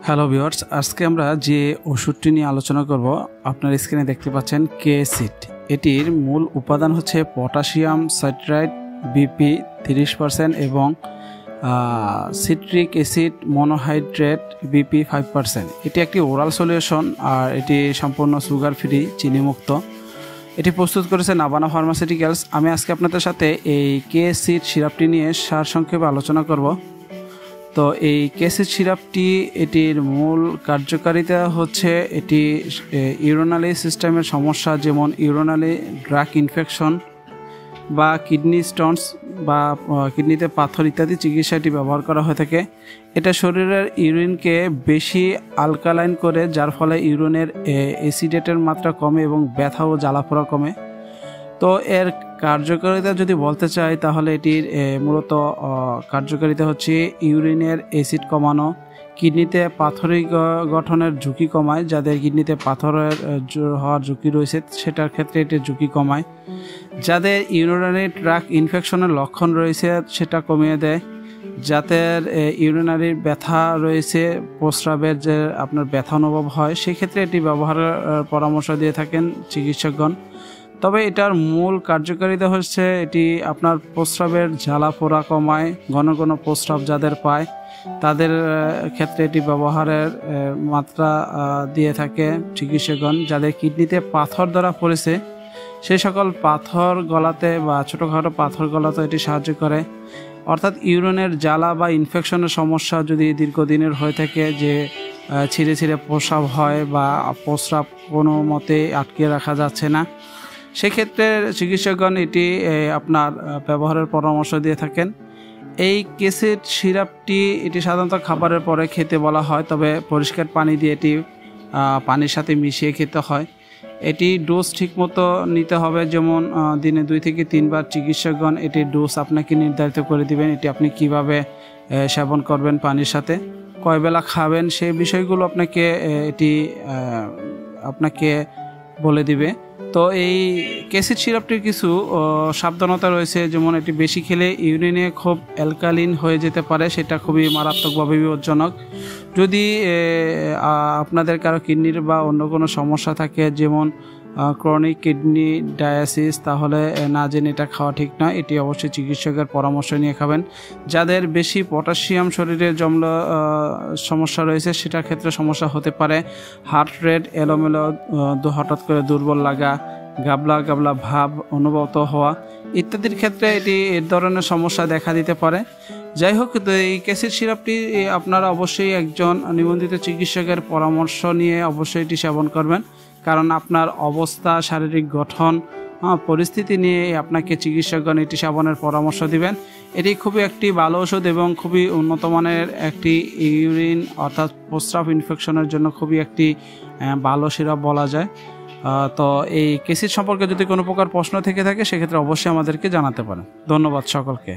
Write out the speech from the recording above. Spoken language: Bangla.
হ্যালো ভিউয়ার্স, আজকে আমরা যে ওষুধটি নিয়ে আলোচনা করব আপনার স্ক্রিনে দেখতে পাচ্ছেন কে-সিট। এটির মূল উপাদান হচ্ছে পটাশিয়াম সাইট্রাইট বিপি 30% এবং সিট্রিক অ্যাসিড মনোহাইড্রেট বিপি 5%। এটি একটি ওরাল সলিউশন আর এটি সম্পূর্ণ সুগার ফ্রি, চিনিমুক্ত। এটি প্রস্তুত করেছে নাভানা ফার্মাসিউটিক্যালস। আমি আজকে আপনাদের সাথে এই কে-সিট সিরাপটি নিয়ে সারসংক্ষেপে আলোচনা করব। তো এই কে-সিট সিরাপটি এটির মূল কার্যকারিতা হচ্ছে এটি ইউরিনারি সিস্টেমের সমস্যা যেমন ইউরিনারি ড্রাগ ইনফেকশন বা কিডনি স্টোনস বা কিডনিতে পাথর ইত্যাদি চিকিৎসা এটি ব্যবহার করা হয়ে থাকে। এটা শরীরের ইউরিনকে বেশি আলকালাইন করে, যার ফলে ইউরিনের অ্যাসিডেটের মাত্রা কমে এবং ব্যথা ও জ্বালাপোড়া কমে। তো এর কার্যকারিতা যদি বলতে চাই তাহলে এটির মূলত কার্যকারিতা হচ্ছে ইউরিনের অ্যাসিড কমানো, কিডনিতে পাথরি গঠনের ঝুঁকি কমায়, যাদের কিডনিতে পাথরের হওয়ার ঝুঁকি রয়েছে সেটার ক্ষেত্রে এটির ঝুঁকি কমায়, যাদের ইউরিনারি ট্র্যাক্ট ইনফেকশনের লক্ষণ রয়েছে সেটা কমিয়ে দেয়, যাদের ইউরিনারি ব্যথা রয়েছে, প্রস্রাবের যে আপনার ব্যথা অনুভব হয় সেক্ষেত্রে এটি ব্যবহারের পরামর্শ দিয়ে থাকেন চিকিৎসকগণ। তবে এটার মূল কার্যকারিতা হচ্ছে এটি আপনার প্রস্রাবের জ্বালা পোড়া কমায়, ঘন ঘন প্রস্রাব যাদের পায় তাদের ক্ষেত্রে এটি ব্যবহারের মাত্রা দিয়ে থাকে চিকিৎসকগণ। যাদের কিডনিতে পাথর ধরা পড়েছে সেই সকল পাথর গলাতে বা ছোটোখাটো পাথর গলাতে এটি সাহায্য করে। অর্থাৎ ইউরিনের জ্বালা বা ইনফেকশনের সমস্যা যদি দীর্ঘদিনের হয়ে থাকে, যে ছিঁড়ে ছিঁড়ে প্রস্রাব হয় বা প্রস্রাব কোনো মতে আটকে রাখা যাচ্ছে না, সেক্ষেত্রে চিকিৎসকগণ এটি আপনার ব্যবহারের পরামর্শ দিয়ে থাকেন। এই কে-সিট সিরাপটি এটি সাধারণত খাবারের পরে খেতে বলা হয়, তবে পরিষ্কার পানি দিয়ে এটি পানির সাথে মিশিয়ে খেতে হয়। এটি ডোজ ঠিকমতো নিতে হবে, যেমন দিনে 2 থেকে 3 বার চিকিৎসকগণ এটির ডোজ আপনাকে নির্ধারিত করে দিবেন। এটি আপনি কিভাবে সেবন করবেন, পানির সাথে কয় বেলা খাবেন, সেই বিষয়গুলো আপনাকে বলে দিবে। তো এই কে-সিট সিরাপটির কিছু সাবধানতা রয়েছে, যেমন এটি বেশি খেলে ইউরিনে খুব অ্যালকালিন হয়ে যেতে পারে, সেটা খুবই মারাত্মকভাবে বিপজ্জনক। যদি আপনাদের কারো কিডনির বা অন্য কোনো সমস্যা থাকে, যেমন ক্রনিক কিডনি ডায়াসিস, তাহলে না জেনে এটা খাওয়া ঠিক নয়। এটি অবশ্যই চিকিৎসকের পরামর্শ নিয়ে খাবেন। যাদের বেশি পটাশিয়াম শরীরে জমল সমস্যা রয়েছে সেটার ক্ষেত্রে সমস্যা হতে পারে। হার্ট রেট এলোমেলো, হঠাৎ করে দুর্বল লাগা, গাবলা গাবলা ভাব অনুভূত হওয়া ইত্যাদির ক্ষেত্রে এর ধরনের সমস্যা দেখা দিতে পারে। যাই হোক, তো এই কে-সিট সিরাপটি আপনারা অবশ্যই একজন নিবন্ধিত চিকিৎসকের পরামর্শ নিয়ে অবশ্যই এটি সেবন করবেন, কারণ আপনার অবস্থা, শারীরিক গঠন, পরিস্থিতি নিয়ে আপনাকে চিকিৎসকগণ এটি সেবনের পরামর্শ দিবেন। এটি খুবই একটি ভালো ওষুধ এবং খুবই উন্নত মানের একটি ইউরিন অর্থাৎ প্রস্রাব ইনফেকশনের জন্য খুবই একটি ভালো সিরাপ বলা যায়। তো এই কে-সিট সম্পর্কে যদি কোনো প্রকার প্রশ্ন থেকে থাকে সেক্ষেত্রে অবশ্যই আমাদেরকে জানাতে পারেন। ধন্যবাদ সকলকে।